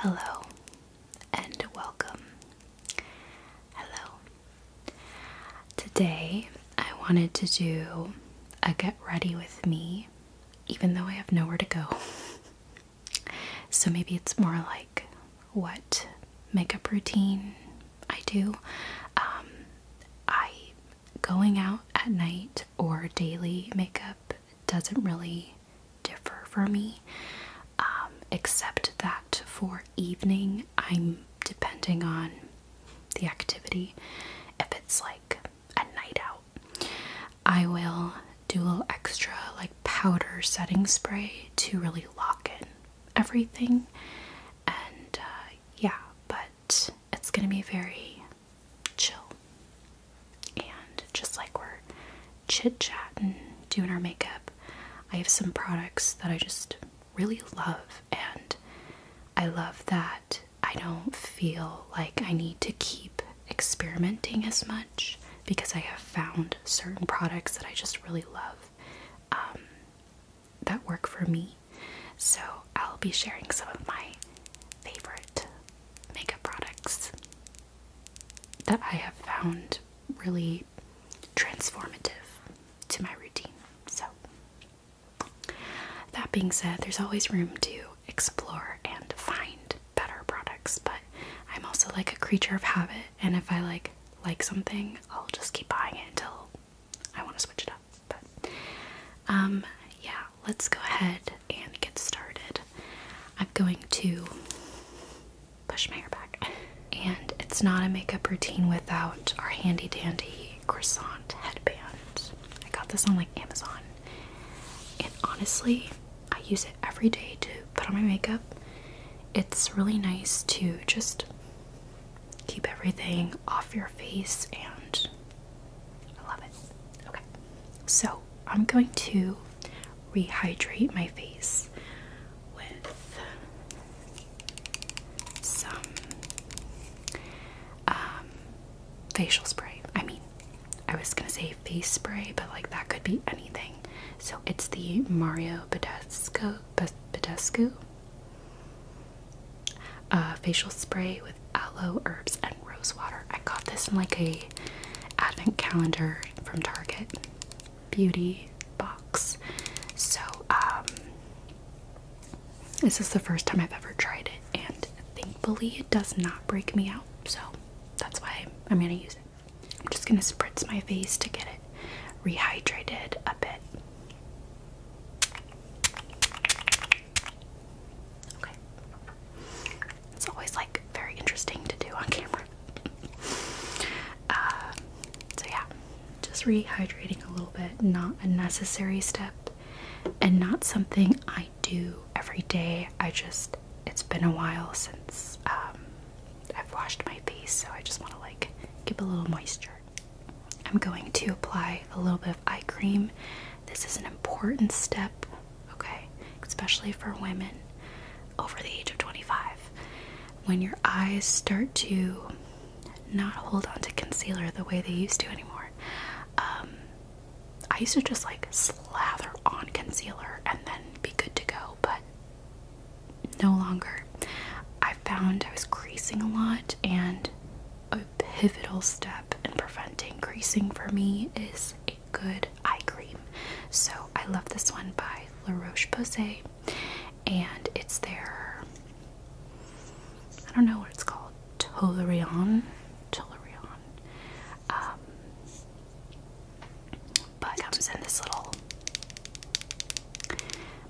Hello and welcome. Hello. Today I wanted to do a get ready with me, even though I have nowhere to go. So maybe it's more like what makeup routine I do. Going out at night or daily makeup doesn't really differ for me, except that for evening I'm depending on the activity. If it's like a night out, I will do a little extra like powder setting spray to really lock in everything. And yeah, but it's gonna be very chill, and just like we're chit-chatting, doing our makeup, I have some products that I just really love, and I love that I don't feel like I need to keep experimenting as much because I have found certain products that I just really love that work for me. So I'll be sharing some of my favorite makeup products that I have found really transformative to my routine. So that being said, there's always room to explore and find better products, but I'm also like a creature of habit, and if I like something, I'll just keep buying it until I want to switch it up. But yeah, let's go ahead and get started. I'm going to push my hair back, and it's not a makeup routine without our handy dandy croissant headband. I got this on like Amazon, and honestly I use it every day to put on my makeup. It's really nice to just keep everything off your face, and I love it. Okay, so I'm going to rehydrate my face with some facial spray. I mean, I was gonna say face spray, but like that could be anything. So it's the Mario Badescu facial spray with aloe, herbs, and rose water. I got this in like a advent calendar from Target beauty box. So this is the first time I've ever tried it, and thankfully it does not break me out. So that's why I'm gonna use it. I'm just gonna spritz my face to get it rehydrated a bit. Okay. It's always like very interesting to do on camera. So yeah, just rehydrating a little bit, not a necessary step and not something I do every day. It's been a while since I've washed my face, so I just want to like give a little moisture. I'm going to apply a little bit of eye cream. This is an important step, okay, especially for women over the age of 25. When your eyes start to not hold on to concealer the way they used to anymore. I used to just like slather on concealer and then be good to go, but no longer. I found I was creasing a lot, and a pivotal step in preventing creasing for me is a good eye cream. So I love this one by La Roche-Posay, and it's their, I don't know what it's called, Tolerion, but it comes in this little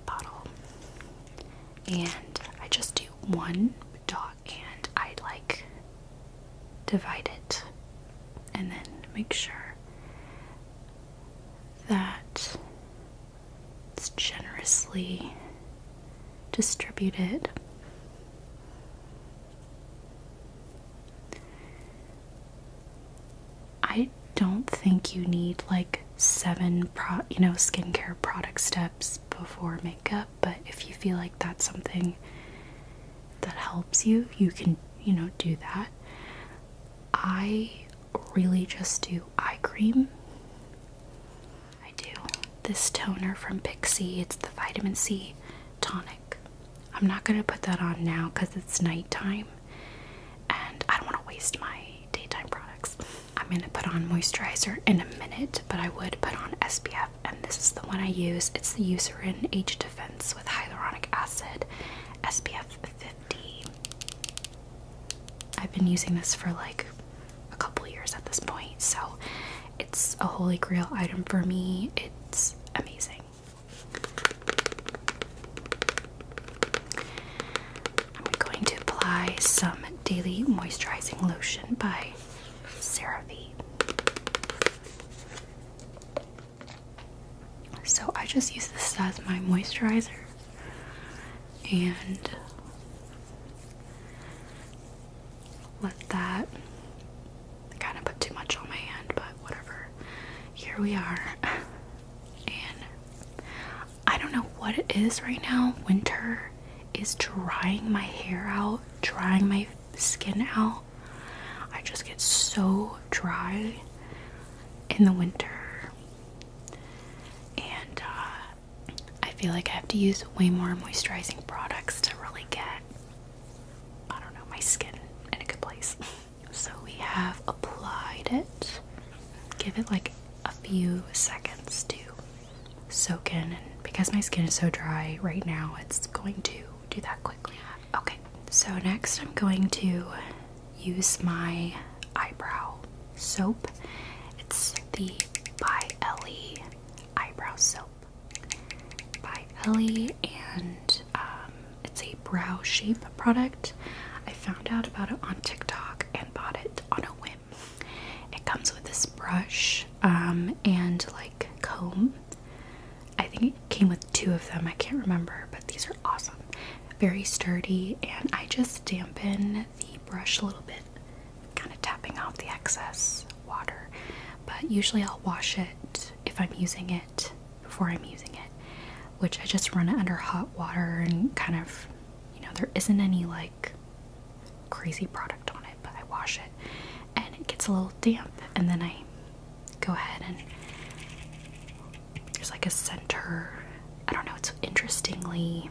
bottle, and I just do one dot, and I like divide it and then make sure that it's generously distributed. I don't think you need like 7 skincare product steps before makeup, but if you feel like that's something that helps you, you can, do that. I really just do eye cream. I do this toner from Pixie. It's the vitamin C tonic. I'm not gonna put that on now because it's nighttime and I don't want to waste my daytime products. I'm gonna put on moisturizer in a minute, but I would put on SPF, and this is the one I use. It's the Eucerin Age Defense with hyaluronic acid, SPF 50. I've been using this for like a couple years at this point, so it's a holy grail item for me. It's amazing. I'm going to apply some daily moisturizing lotion by CeraVe. So I just use this as my moisturizer, and let that, I kind of put too much on my hand, but whatever. Here we are. And I don't know what it is right now. Winter is drying my hair out, drying my skin out. I just get so dry in the winter, and I feel like I have to use way more moisturizing products to really get, I don't know, my skin in a good place. So we have applied it. Give it like a few seconds to soak in, and because my skin is so dry right now, it's going to do that quickly. Okay, so next I'm going to use my eyebrow soap. It's the by Ellie eyebrow soap. By Ellie, and it's a brow shape product. I found out about it on TikTok and bought it on a whim. It comes with this brush and like comb. I think it came with 2 of them, I can't remember, but these are awesome. Very sturdy, and I just dampen the brush a little bit, kind of tapping off the excess water. But usually I'll wash it if I'm using it before I'm using it, which I just run it under hot water and kind of, you know, there isn't any like crazy product on it, but I wash it and it gets a little damp, and then I go ahead and there's like a center, I don't know, it's interestingly,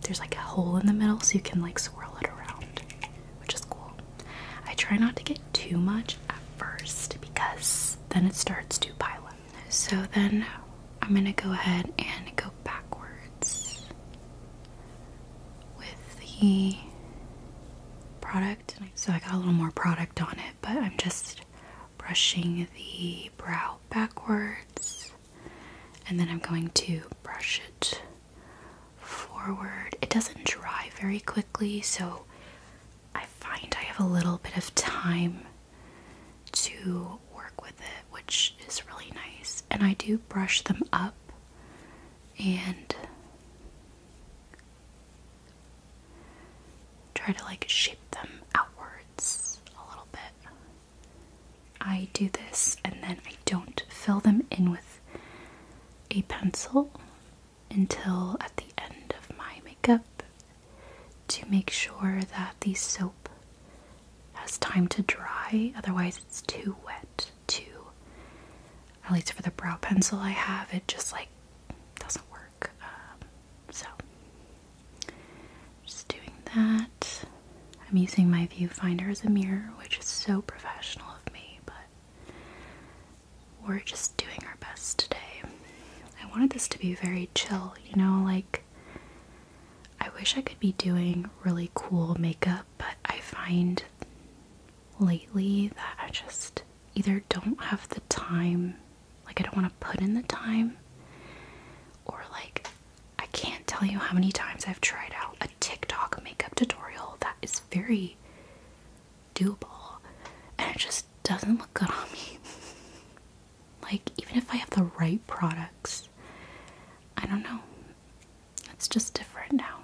there's like a hole in the middle so you can like swirl it around, which is cool. I try not to get too much at first because then it starts to pile up. So then I'm gonna go ahead and go backwards with the product. So I got a little more product on it, but I'm just brushing the brow backwards, and then I'm going to brush it forward. It doesn't dry very quickly, so I find I have a little bit of time to work with it, which is really nice. And I do brush them up and try to like shape them outwards a little bit. I do this and then I don't fill them in with a pencil until at the end of my makeup to make sure that the soap has time to dry, otherwise it's too wet to, at least for the brow pencil I have, it just like doesn't work. So just doing that. I'm using my viewfinder as a mirror, which is so professional of me, but we're just doing our best today. I wanted this to be very chill, you know, like I wish I could be doing really cool makeup, but I find lately that I just either don't have the time, like I don't want to put in the time, or like I can't tell you how many times I've tried out a TikTok makeup tutorial that is very doable and it just doesn't look good on me. Like even if I have the right products, I don't know, it's just different now.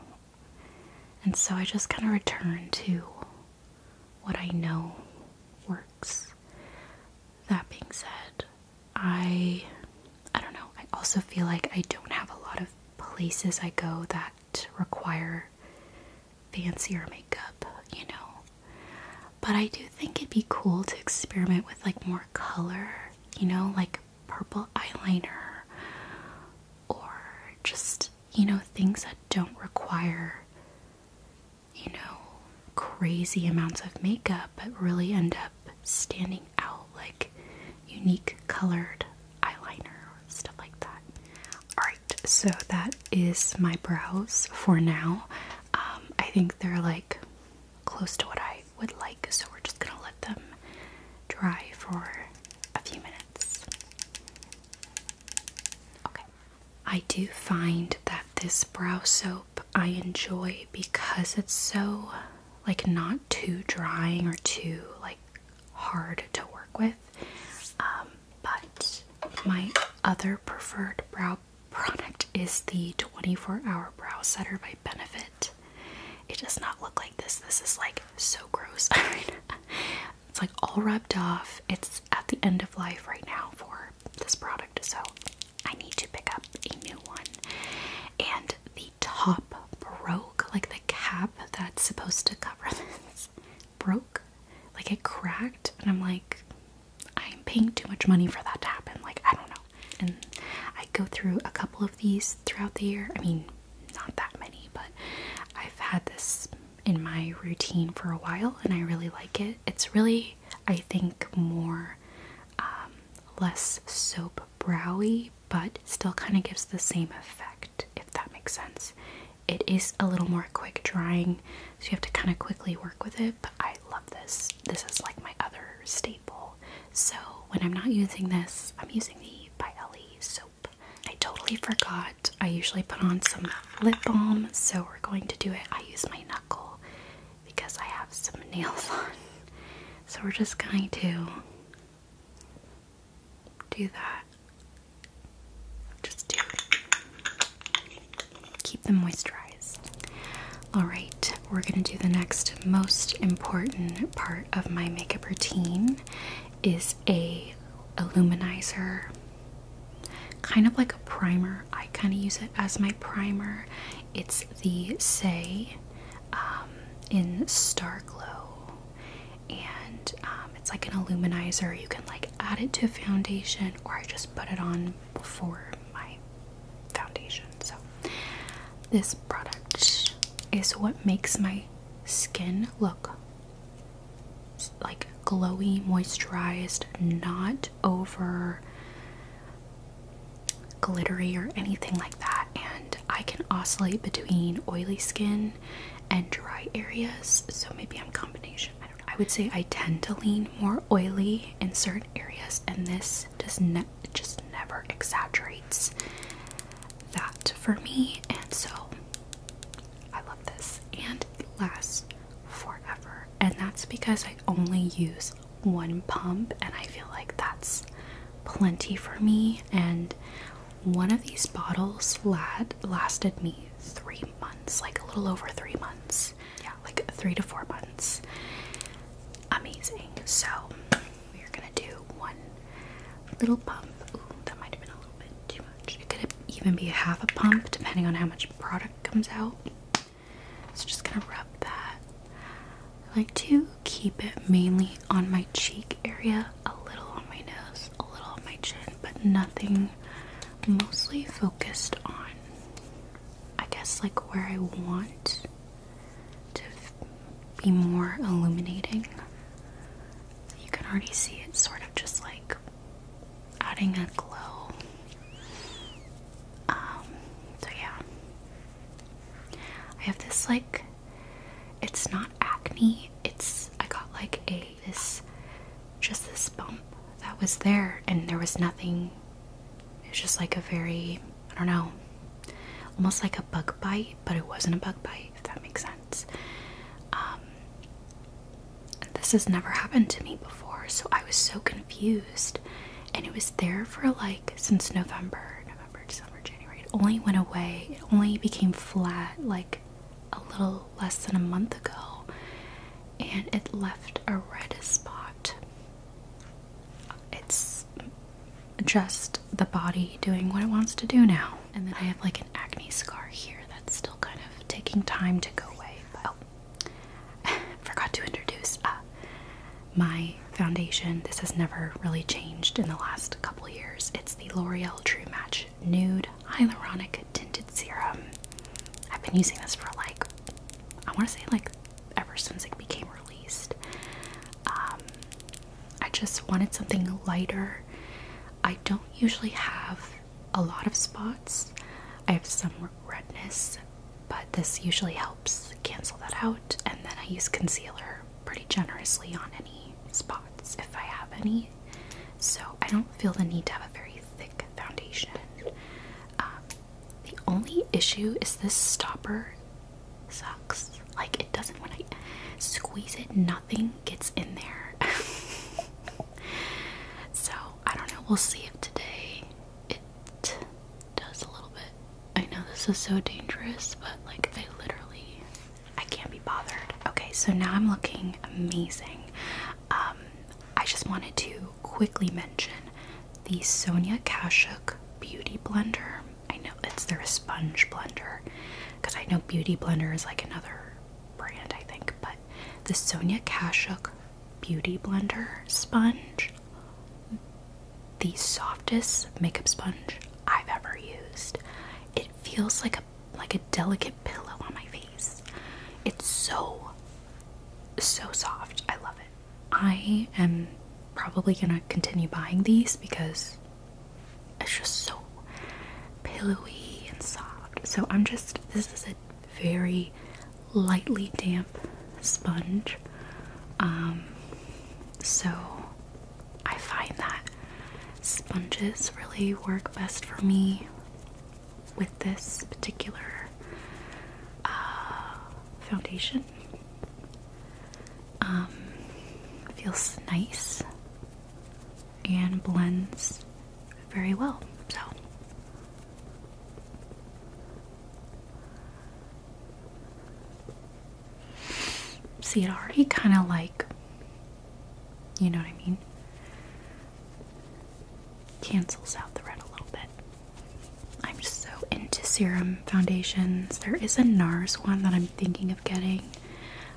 And so I just kind of return to what I know works. That being said, I don't know, I also feel like I don't have a lot of places I go that require fancier makeup, you know. But I do think it'd be cool to experiment with like more color, you know, like purple eyeliner, or just, you know, things that don't require crazy amounts of makeup, but really end up standing out like unique colored eyeliner or stuff like that. Alright, so that is my brows for now. I think they're like close to what I would like, so we're just gonna let them dry for a few minutes. Okay. I do find that this brow soap I enjoy because it's so like not too drying or too like hard to work with. But my other preferred brow product is the 24-hour brow setter by Benefit. It does not look like this. This is like so gross. It's like all rubbed off. It's at the end of life right now for this product, so I need to pick up a new one. And the top broke, like the cap that's supposed to cover this broke. Like it cracked, and I'm like, I'm paying too much money for that to happen. Like, I don't know. And I go through a couple of these throughout the year. I mean, not that many, but I've had this in my routine for a while and I really like it. It's really, I think, more less soap browy, but still kind of gives the same effect, if that makes sense. It is a little more quick drying, so you have to kind of quickly work with it, but I love this. This is like my other staple. So when I'm not using this, I'm using the By Ellie soap. I totally forgot. I usually put on some lip balm, so we're going to do it. I use my knuckle because I have some nails on. So we're just going to do that. Just to keep them moisturized. Alright, we're going to do the next most important part of my makeup routine is a illuminizer, kind of like a primer. I kind of use it as my primer. It's the Say in Star Glow, and it's like an illuminizer. You can like add it to foundation, or I just put it on before my foundation. So this product is what makes my skin look like glowy, moisturized, not over glittery or anything like that. And I can oscillate between oily skin and dry areas, so maybe I'm combination. I don't know. I would say I tend to lean more oily in certain areas, and this does just never exaggerates that for me, and so I love this, and it lasts forever. And that's because I only use one pump, and I feel like that's plenty for me. And one of these bottles lasted me 3 months, like a little over 3 months. Yeah, like 3 to 4 months. Amazing. So we're gonna do one little pump. Ooh, that might have been a little bit too much. It could even be a half a pump depending on how much product comes out. So just gonna rub that. I like to keep it mainly on my cheek area, a little on my nose, a little on my chin, but nothing. Mostly focused on, I guess, like where I want to be more illuminating. You can already see it sort of just like adding a glow. So yeah, I have this like, it's not acne, I got like just this bump that was there, and there was nothing. It was just like a very, I don't know, almost like a bug bite, but it wasn't a bug bite, if that makes sense. This has never happened to me before, so I was so confused. And it was there for like, since November, December, January. It only went away. It only became flat like a little less than a month ago. And it left a red spot. It's just the body doing what it wants to do now. And then I have like an acne scar here that's still kind of taking time to go away. But forgot to introduce my foundation. This has never really changed in the last couple years. It's the L'Oreal True Match Nude Hyaluronic Tinted Serum. I've been using this for like, I want to say like ever since it became wanted something lighter. I don't usually have a lot of spots. I have some redness, but this usually helps cancel that out. And then I use concealer pretty generously on any spots if I have any. So I don't feel the need to have a very thick foundation. The only issue is this stopper sucks. Like, it doesn't, when I squeeze it, nothing gets in there. So I don't know, we'll see if today it does a little bit. I know this is so dangerous, but like, I can't be bothered. Okay, so now I'm looking amazing. I just wanted to quickly mention the Sonia Kashuk Beauty Blender. I know it's their sponge blender, because I know Beauty Blender is like another brand, I think, but the Sonia Kashuk Beauty Blender sponge, the softest makeup sponge I've ever used. It feels like a delicate pillow on my face. It's so soft. I love it. I am probably gonna continue buying these because it's just so pillowy and soft. So this is a very lightly damp sponge. So I find that sponges really work best for me with this particular foundation. Feels nice and blends very well. So see, it already kind of like, you know what I mean, cancels out the red a little bit. I'm just so into serum foundations. There is a NARS one that I'm thinking of getting.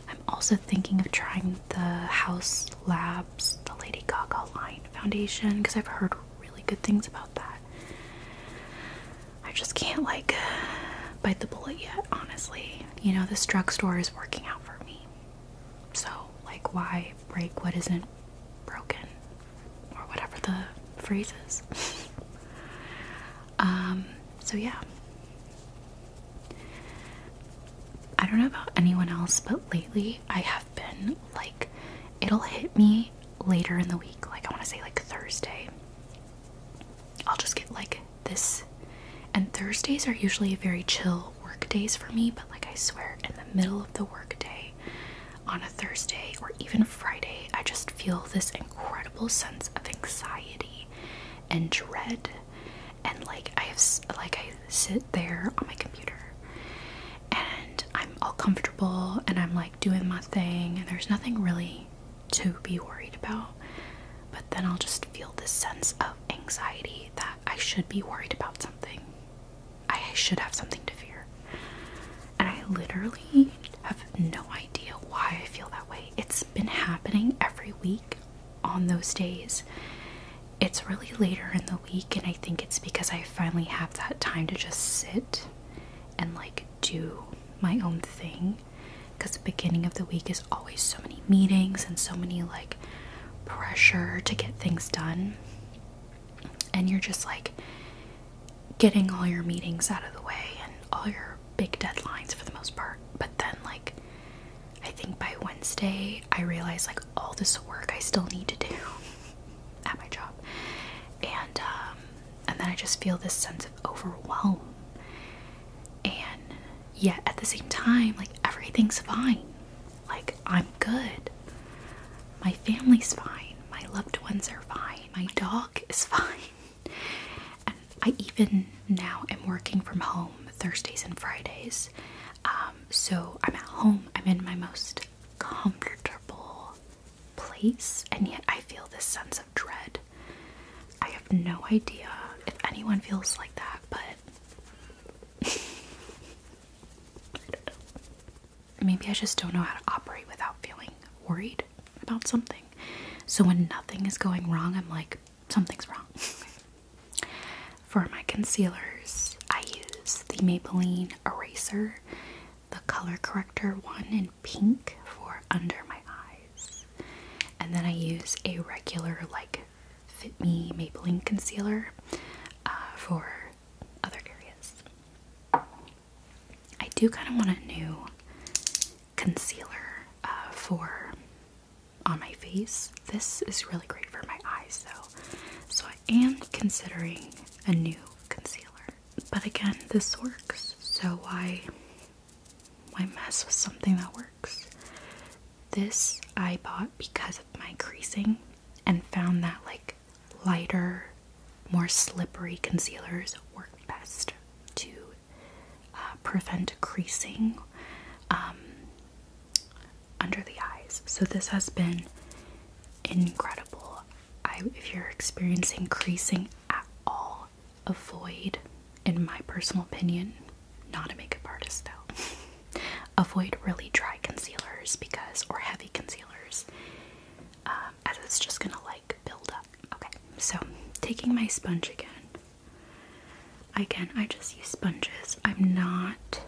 I'm also thinking of trying the House Labs, the Lady Gaga line foundation, because I've heard really good things about that. I just can't like bite the bullet yet, honestly. You know, this drugstore is working out for me. So like, why break what isn't broken? Or whatever the phrase is. So yeah. I don't know about anyone else, but lately I have been like, it'll hit me later in the week, like I want to say like Thursday. I'll just get like this, and Thursdays are usually very chill work days for me, but like I swear, in the middle of the work day on a Thursday or even Friday, I just feel this incredible sense of anxiety and dread. And like I sit there on my computer and I'm all comfortable and I'm like doing my thing and there's nothing really to be worried about, but then I'll just feel this sense of anxiety that I should be worried about something. I should have something to fear. And I literally have no idea why I feel that way. It's been happening every week on those days. It's really later in the week, and I think it's because I finally have that time to just sit and like do my own thing, because the beginning of the week is always so many meetings and so many like pressure to get things done, and you're just like getting all your meetings out of the way and all your big deadlines for the most part. But then like I think by Wednesday I realize like all this work I still need to do at my job, and then I just feel this sense of overwhelm, and yet at the same time like everything's fine. Like I'm good, my family's fine, my loved ones are fine, my dog is fine, and I even now am working from home Thursdays and Fridays, so I'm at home, I'm in my most comfortable place, and yet I feel this sense of dread. I have no idea if anyone feels like that, but I don't know. Maybe I just don't know how to operate without feeling worried about something. So when nothing is going wrong, I'm like, something's wrong. For my concealers, I use the Maybelline Eraser, the color corrector one in pink for under my eyes. And then I use a regular, like, Fit Me Maybelline concealer for other areas. I do kind of want a new concealer for on my face. This is really great for my eyes though, so I am considering a new concealer. But again, this works, so why mess with something that works? This I bought because of my creasing and found that like lighter, more slippery concealers work best to prevent creasing under the eyes. So this has been incredible. If you're experiencing creasing at all, avoid, in my personal opinion, not a makeup artist though, avoid really dry concealers or heavy concealers, as it's just gonna like build up. Okay, so taking my sponge again, I just use sponges. I'm not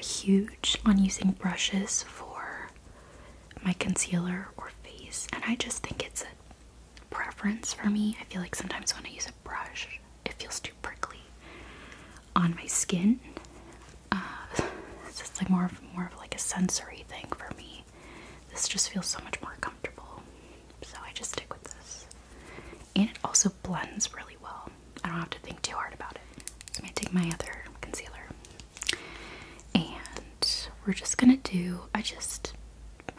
huge on using brushes for my concealer or face, and I just think it's a preference for me. I feel like sometimes when I use a brush, it feels too prickly on my skin. It's just like more of like a sensory thing for me. This just feels so much more comfortable, so I just stick with this. And it also blends really well. I don't have to think too hard about it. So I'm gonna take my other concealer, and we're just gonna do, I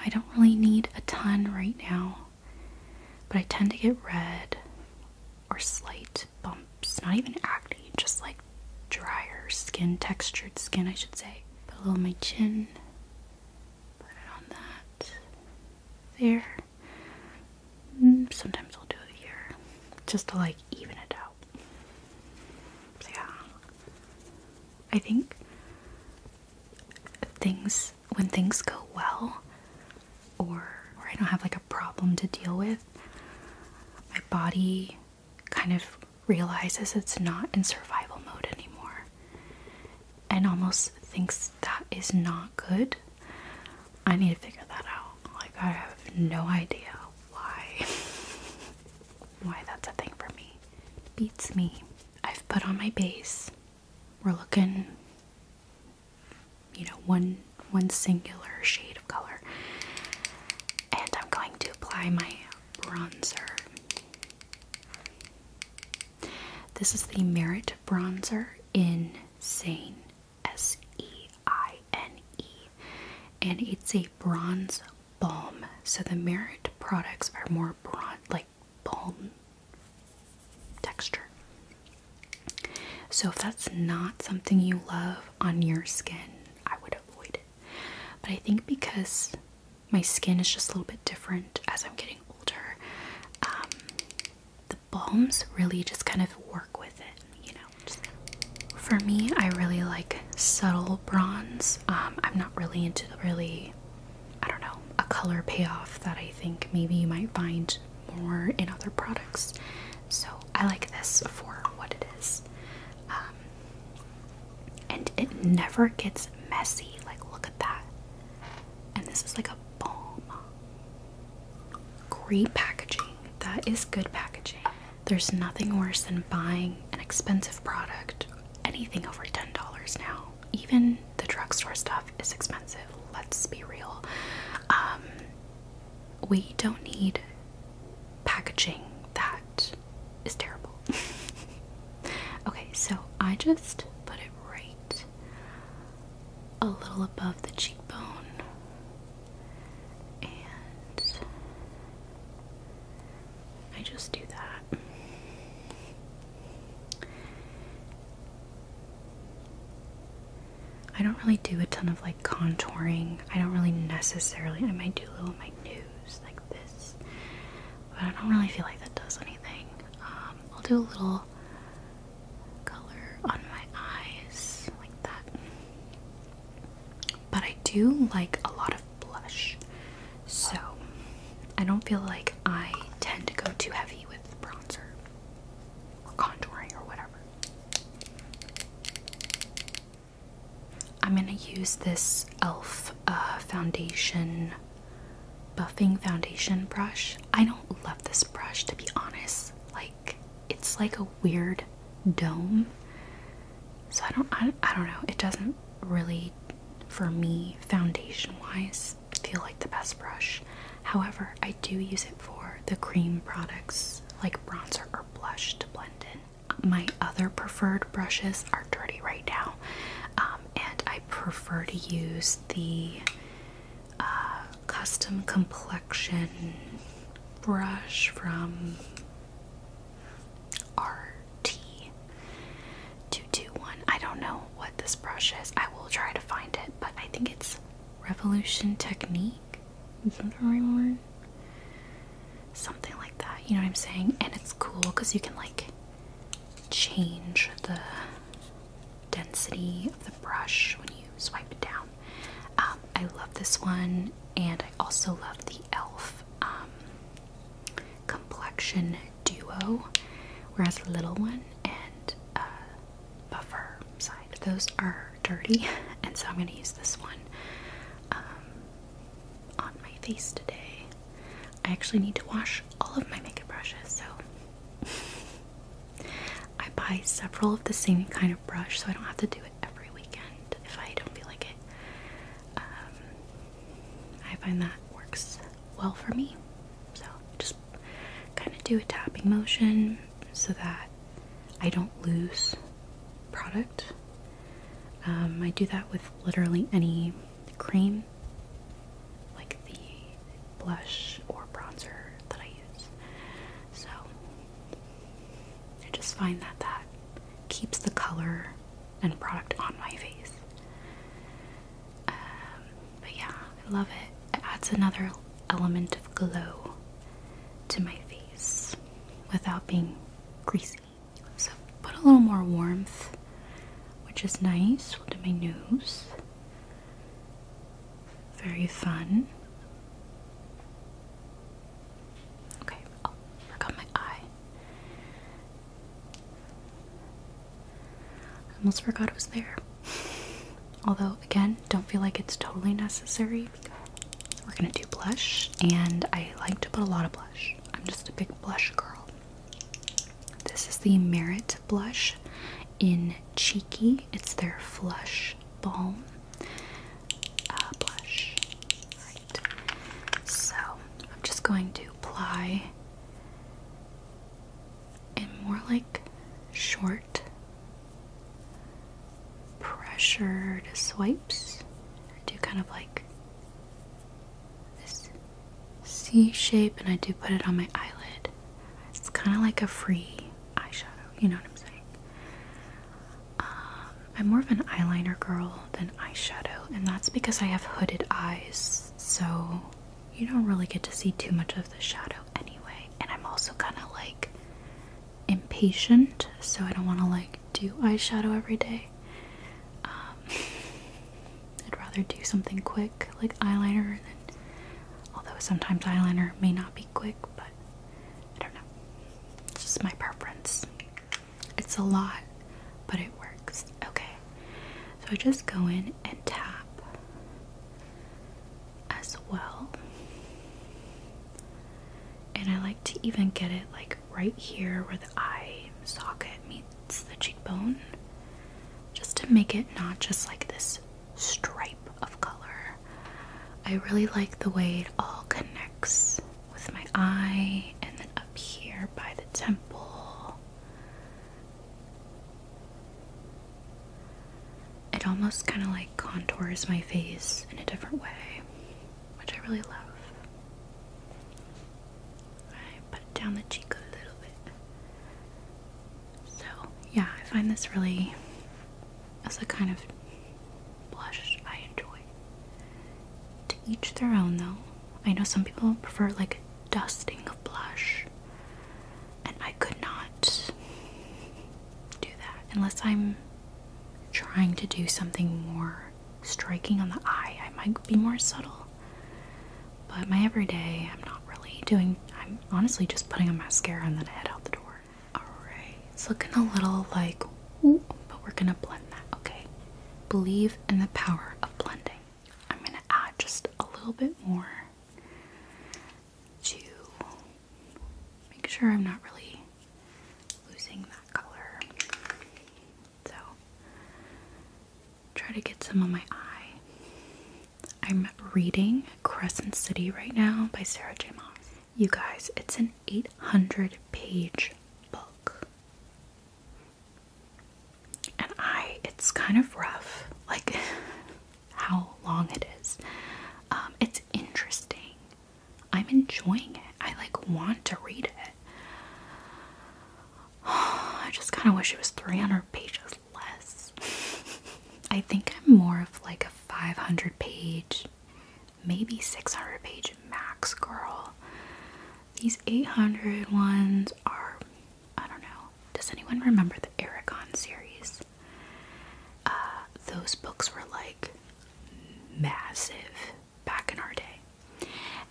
don't really need a ton right now, but I tend to get red or slight bumps, not even acne, just like drier skin, textured skin, I should say. Put a little on my chin, put it on that, there. Sometimes I'll do it here, just to like even it out. So yeah, I think when things go well, or I don't have like a problem to deal with, my body kind of realizes it's not in survival mode anymore and almost thinks that is not good. I need to figure that out. Like, I have no idea why that's a thing for me. Beats me. I've put on my base. We're looking, one singular shade of color, and I'm going to apply my bronzer. This is the Merit bronzer in Sane, S-E-I-N-E, and it's a bronze balm. So the Merit products are more like balm texture. So if that's not something you love on your skin, I would avoid it. But I think because my skin is just a little bit different as I'm getting older, the balms really just kind of work with it, For me, I really like subtle bronze. I'm not really into I don't know, a color payoff that I think maybe you might find more in other products. So I like this for what it is. And it never gets messy. Like, look at that. And this is like a balm. Great packaging. That is good packaging. There's nothing worse than buying an expensive product, anything over $10 now. Even the drugstore stuff is expensive. Let's be real. We don't need packaging that is terrible. Okay, so I just put it right a little above the cheekbone, and I just do that. I don't really do a ton of like contouring. I don't really necessarily, I might do a little on my nose like this, but I don't really feel like that does anything. I'll do a little color on my eyes like that. But I do like a lot of blush, so I don't feel like I tend to go too heavy with bronzer or contouring or whatever. I'm gonna use this e.l.f. Foundation buffing foundation brush. I don't love this brush, to be honest. Like, it's like a weird dome. So I don't know. It doesn't really, for me, foundation wise, feel like the best brush. However, I do use it for the cream products like bronzer or blush to blend in. My other preferred brushes are dirty right now, and I prefer to use the custom complexion brush from RT221. I don't know what this brush is. I will try to find it, but I think it's Revolution Technique. Is that the right word? Something like that, you know what I'm saying? And it's cool because you can like change the density of the brush when you swipe it down. I love this one, and I also love the e.l.f. Complexion Duo, whereas the little one and buffer side, those are dirty, and so I'm going to use this one on my face today. I actually need to wash all of my makeup brushes, so I buy several of the same kind of brush so I don't have to do it every weekend if I don't feel like it. I find that works well for me, so just kind of do a tapping motion so that I don't lose product. I do that with literally any cream, like the blush or bronzer that I use. So I just find that that keeps the color and product on my face. But yeah, I love it. It adds another element of glow to my face without being greasy. So put a little more warmth, which is nice. We'll do my nose. Very fun. Okay, oh, forgot my eye. I almost forgot it was there. Although, again, don't feel like it's totally necessary because we're gonna do blush, and I like to put a lot of blush. I'm just a big blush girl. This is the Merit blush in Cheeky. It's their Flush Balm blush. Right. So I'm just going to apply in more like short pressured swipes. I do kind of like this C shape, and I do put it on my eyelid. It's kind of like a free eyeshadow, you know what I'm saying? I'm more of an eyeliner girl than eyeshadow, and that's because I have hooded eyes, so you don't really get to see too much of the shadow anyway. And I'm also kind of like impatient, so I don't want to like do eyeshadow every day. I'd rather do something quick like eyeliner, and then, although sometimes eyeliner may not be quick, but I don't know. It's just my preference. It's a lot, but it works. Okay, so I just go in and tap as well. And I like to even get it like right here where the eye socket meets the cheekbone, just to make it not just like this stripe of color. I really like the way it all connects with my eye, and then up here by the temple. It almost kind of like contours my face in a different way, which I really love. I put it down the cheek a little bit. So yeah, I find this really as a kind of blush I enjoy. To each their own though. I know some people prefer like a dusting of blush, and I could not do that unless I'm trying to do something more striking on the eye. I might be more subtle, but my everyday I'm not really doing. I'm honestly just putting on mascara and then I head out the door. Alright, it's looking a little like ooh, but we're gonna blend that. Okay, believe in the power of blending. I'm gonna add just a little bit more some on my eye. I'm reading Crescent City right now by Sarah J. Maas. You guys, it's an 800-page book. And it's kind of rough, like how long it is. It's interesting. I'm enjoying it. I want to read it. I just kind of wish it was 300 pages less. I think I'm more of a 500-page, maybe 600-page max girl. These 800 ones are, I don't know. Does anyone remember the Aragon series? Those books were massive back in our day.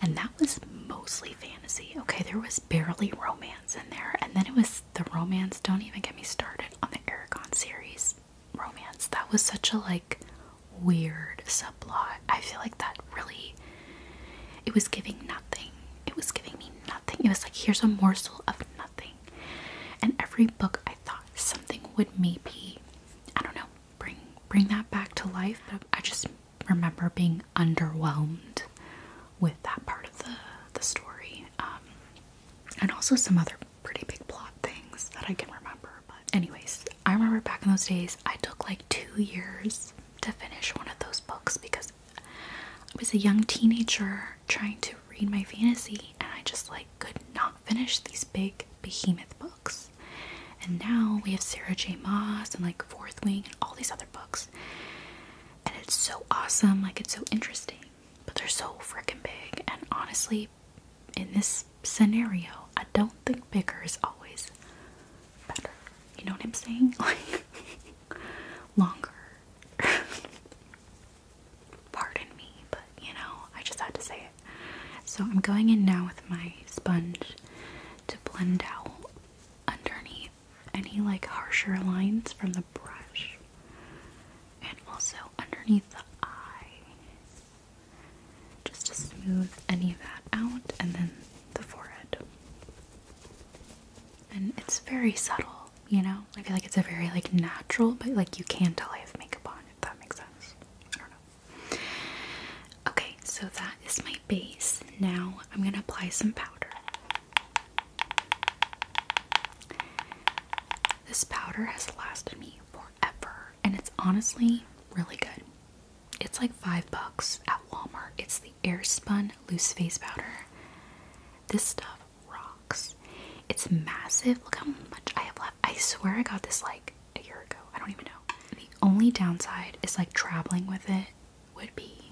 And that was mostly fantasy. Okay, there was barely romance in there. And then it was the romance. Don't even get me started on the Aragon series romance. That was such a weird subplot. I feel like that really, it was giving nothing. It was giving me nothing. It was here's a morsel of nothing. And every book I thought something would maybe, I don't know, bring that back to life. But I just remember being underwhelmed with that part of the story. And also some other pretty big plot things that I can remember. But anyways, I remember back in those days, I took 2 years to finish one of those books because I was a young teenager trying to read my fantasy, and I just could not finish these big behemoth books. And now we have Sarah J. Maas and Fourth Wing and all these other books, and it's so awesome. It's so interesting, but they're so freaking big. And honestly, in this scenario, I don't think bigger is always better. You know what I'm saying? Longer. Pardon me, but I just had to say it. So I'm going in now with my sponge to blend out underneath any harsher lines from the brush, and also underneath the eye, just to smooth any of that out, and then the forehead. And it's very subtle, I feel like it's a very natural, but you can tell I have makeup on, if that makes sense. I don't know. Okay, so that is my base. Now I'm gonna apply some powder. This powder has lasted me forever, and it's honestly really good. It's $5 at Walmart. It's the Airspun Loose Face Powder. This stuff rocks. It's massive. Look how much I have left. I swear I got this a year ago. I don't even know. The only downside is traveling with it would be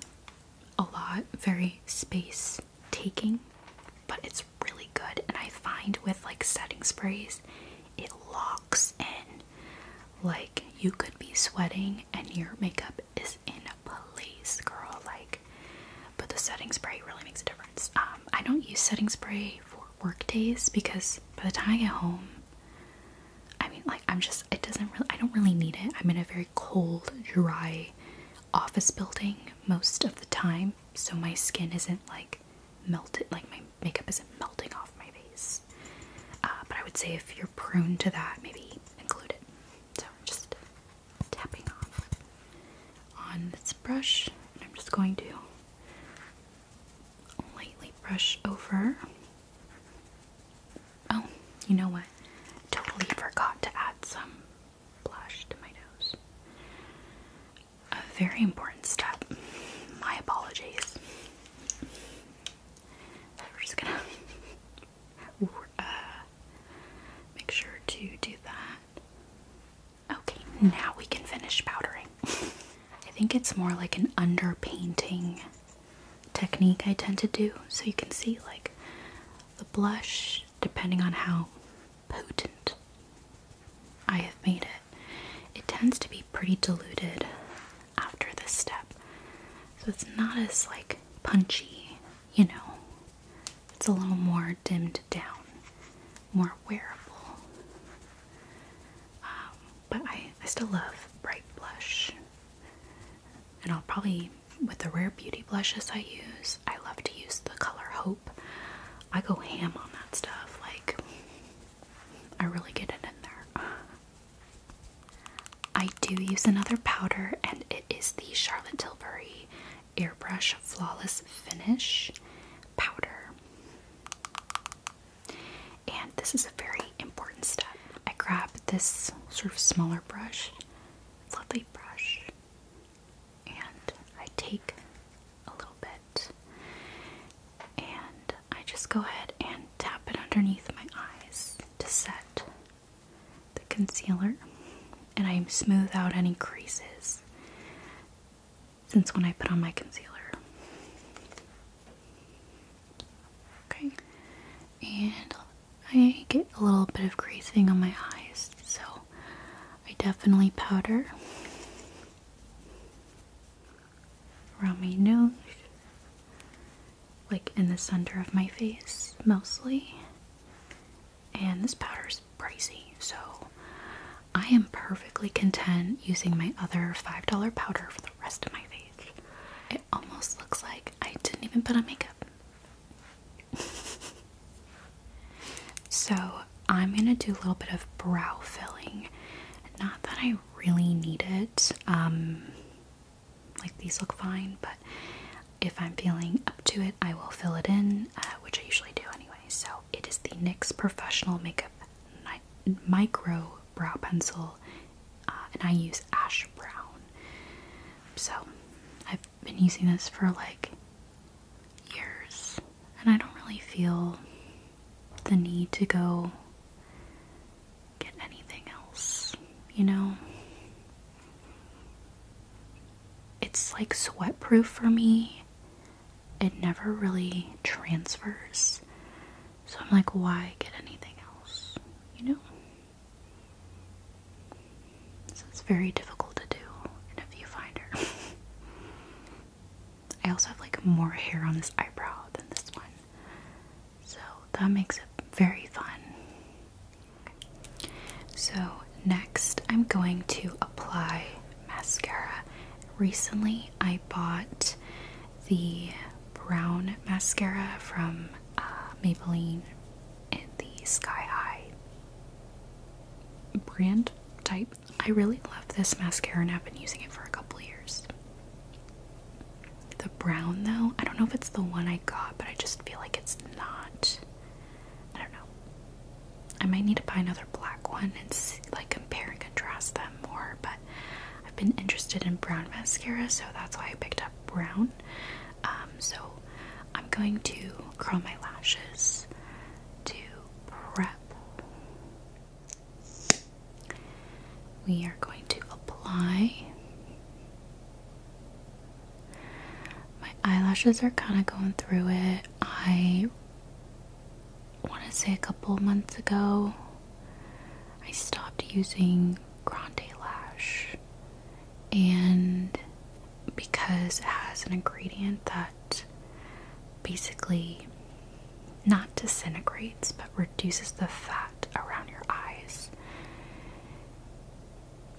a lot, very space taking, but it's really good. And I find with setting sprays, it locks in. You could be sweating and your makeup is in place, girl. But the setting spray really makes a difference. I don't use setting spray for work days because by the time I get home, I mean, I don't really need it. I'm in a very cold, dry office building most of the time, so my skin isn't melted, my makeup isn't melting off my face. But I would say if you're prone to that, maybe include it. So just tapping off on this brush, and I'm just going to lightly brush over. Oh, you know what? Totally forgot to add some blush to my nose. A very important step. My apologies. We're just gonna make sure to do that. Okay, now we can finish powdering. I think it's more like an underpainting technique I tend to do, so you can see the blush, depending on how potent I have made it, it tends to be pretty diluted after this step, so it's not as punchy, it's a little more dimmed down, more wearable. But I still love bright blush, and I'll probably, with the Rare Beauty blushes I use, I love to use the color Hope. I go ham on that stuff. I really get it in there. I do use another powder, and it is the Charlotte Tilbury Airbrush Flawless Finish Powder. And this is a very important step. I grab this sort of smaller brush, lovely brush, and I take a little bit and I just go ahead and tap it underneath my eyes to set the concealer, and I smooth out any creases since when I put on my concealer. Okay, and I get a little bit of creasing on my eyes, so I definitely powder around my nose, like in the center of my face mostly. And this powder is pricey, so I am perfectly content using my other $5 powder for the rest of my face. It almost looks like I didn't even put on makeup. So I'm gonna do a little bit of brow filling. Not that I really need it. Like these look fine, but if I'm feeling up to it, I will fill it in, which I usually do anyway. So it is the NYX Professional Makeup Micro Brow Pencil, and I use ash brown. So I've been using this for like years, and I don't really feel the need to go get anything else, you know? It's like sweat proof for me. It never really transfers. So I'm like, why get anything else, you know? So it's very difficult to do in a viewfinder. I also have like more hair on this eyebrow than this one, so that makes it very fun. Okay. So next I'm going to apply mascara. Recently I bought the brown mascara from Maybelline in the Sky High brand type. I really love this mascara and I've been using it for a couple years. The brown though, I don't know if it's the one I got, but I just feel like it's not. I don't know. I might need to buy another black one and see, like compare and contrast them more, but I've been interested in brown mascara, so that's why I picked up brown. So I'm going to curl my lashes to prep. We are going to apply. My eyelashes are kind of going through it. I want to say a couple months ago I stopped using Grande Lash, and because it has an ingredient that basically not disintegrates but reduces the fat around your eyes,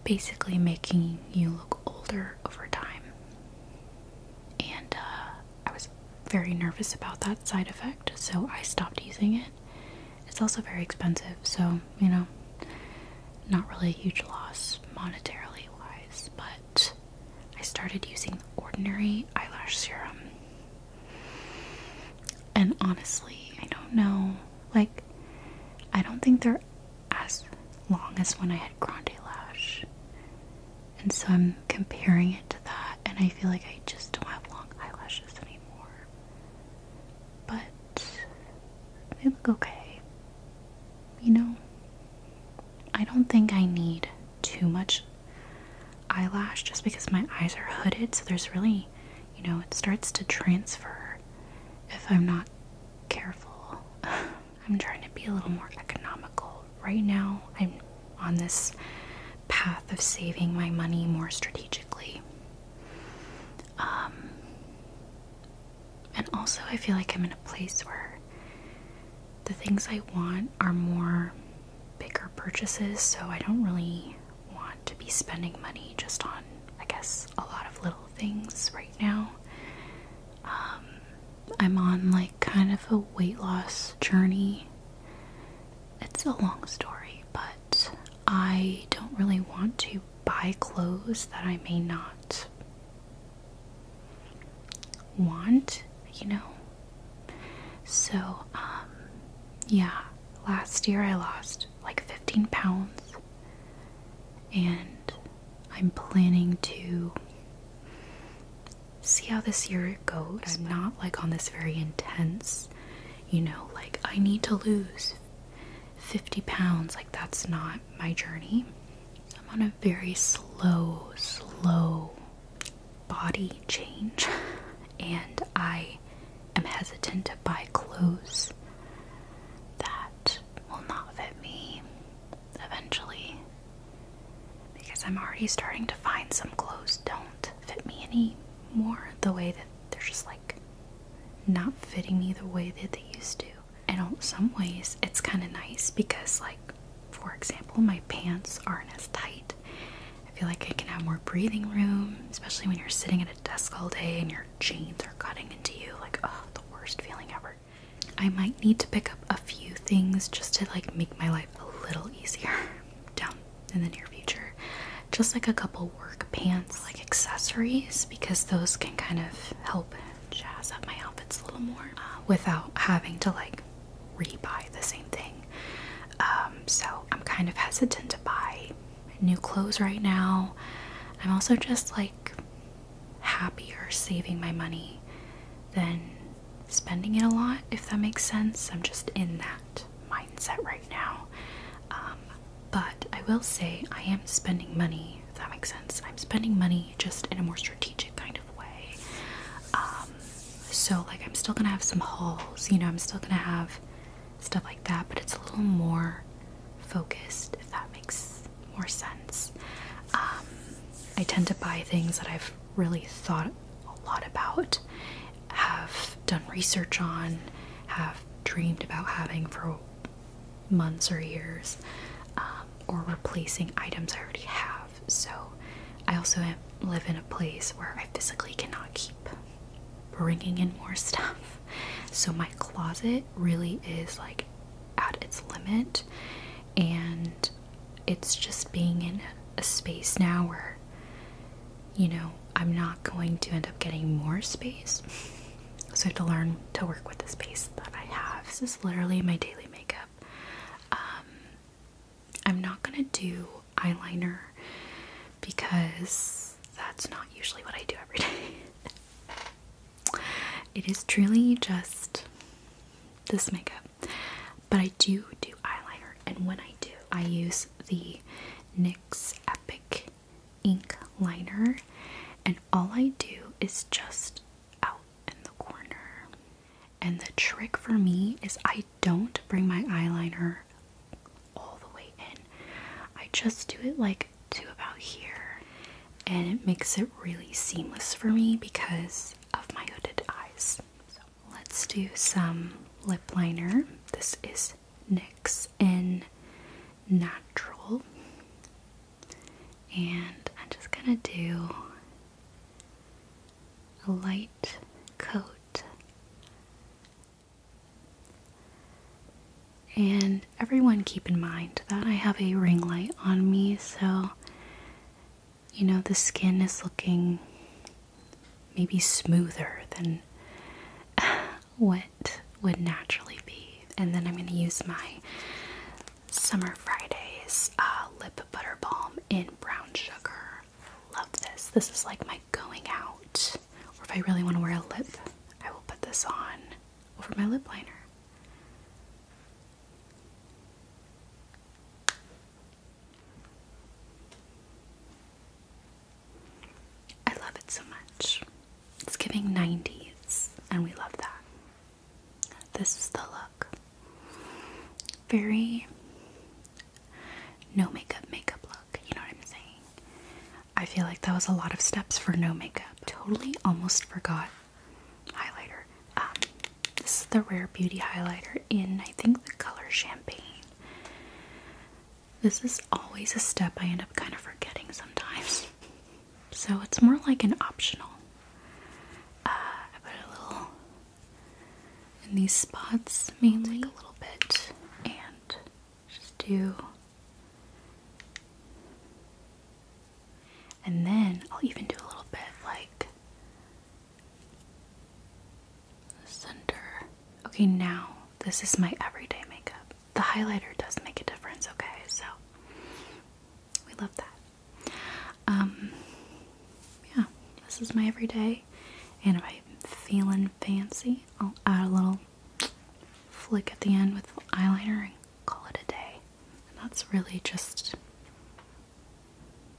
basically making you look older over time. And I was very nervous about that side effect, so I stopped using it. It's also very expensive, so you know, not really a huge loss monetarily wise, but I started using the ordinary eyelash serum. And honestly, I don't know, like, I don't think they're as long as when I had Grande Lash. And so I'm comparing it to that, and I feel like I just don't have long eyelashes anymore. But they look okay. You know, I don't think I need too much eyelash just because my eyes are hooded, so there's really, you know, it starts to transfer if I'm not careful. I'm trying to be a little more economical. Right now, I'm on this path of saving my money more strategically. And also I feel like I'm in a place where the things I want are more bigger purchases, so I don't really want to be spending money just on, I guess, a lot of little things right now. I'm on like kind of a weight loss journey. It's a long story, but I don't really want to buy clothes that I may not want, you know? So, yeah, last year I lost like 15 pounds, and I'm planning to see how this year goes. I'm not like on this very intense, you know, like I need to lose 50 pounds. Like, that's not my journey. I'm on a very slow body change, and I am hesitant to buy clothes that will not fit me eventually, because I'm already starting to find some clothes don't fit me anymore, the way that they're just like not fitting me the way that they used to. And in some ways it's kind of nice because, like, for example, my pants aren't as tight. I feel like I can have more breathing room, especially when you're sitting at a desk all day and your jeans are cutting into you. Like, oh, the worst feeling ever. I might need to pick up a few things just to like make my life a little easier down in the near future. Just like a couple work pants, like accessories, because those can kind of help jazz up my outfits a little more without having to like rebuy the same thing. So I'm kind of hesitant to buy new clothes right now. I'm also just like happier saving my money than spending it a lot, if that makes sense. I'm just in that mindset right now. But I will say I am spending money, if that makes sense. I'm spending money just in a more strategic kind of way. So like I'm still gonna have some hauls, you know, I'm still gonna have stuff like that, but it's a little more focused, if that makes more sense. I tend to buy things that I've really thought a lot about, have done research on, have dreamed about having for months or years, or replacing items I already have. So I also live in a place where I physically cannot keep bringing in more stuff. So my closet really is like at its limit, and it's just being in a space now where, you know, I'm not going to end up getting more space. So I have to learn to work with the space that I have. This is literally my daily makeup. I'm not gonna do eyeliner because that's not usually what I do every day. It is truly just this makeup. But I do eyeliner, and when I do, I use the NYX Epic ink liner, and all I do is just out in the corner. And the trick for me is I don't bring my eyeliner all the way in. I just do it like to about here, and it makes it really seamless for me because of my hooded eyes. So let's do some lip liner. This is NYX in Natural, and I'm just gonna do a light coat. And everyone keep in mind that I have a ring light on me, so you know the skin is looking maybe smoother than what would naturally be. And then I'm going to use my Summer Fridays lip butter balm in brown sugar. Love this. This is like my going out, or if I really want to wear a lip, I will put this on over my lip liner. I love it so much. It's giving 90s, and we love that. This is the look. Very no makeup look, you know what I'm saying? I feel like that was a lot of steps for no makeup. Totally almost forgot highlighter. This is the Rare Beauty highlighter in, I think, the color Champagne. This is always a step I end up kind of forgetting sometimes. So it's more like an optional. I put a little in these spots, mainly like a little bit, and just do. And then I'll even do a little bit like Okay, now this is my everyday makeup. The highlighter does make a difference, okay? So we love that. Yeah, this is my everyday. And if I'm feeling fancy, I'll add a little flick at the end with eyeliner and call it a day. And that's really just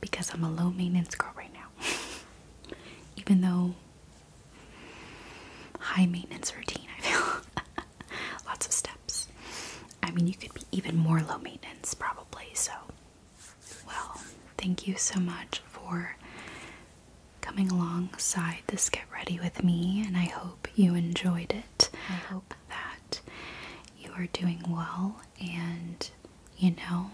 because I'm a low maintenance girl right now. Even though high maintenance routine, I feel. Lots of steps. I mean, you could be even more low maintenance probably. So, well, thank you so much for coming alongside this Get Ready with me, and I hope you enjoyed it. I hope that you are doing well, and you know,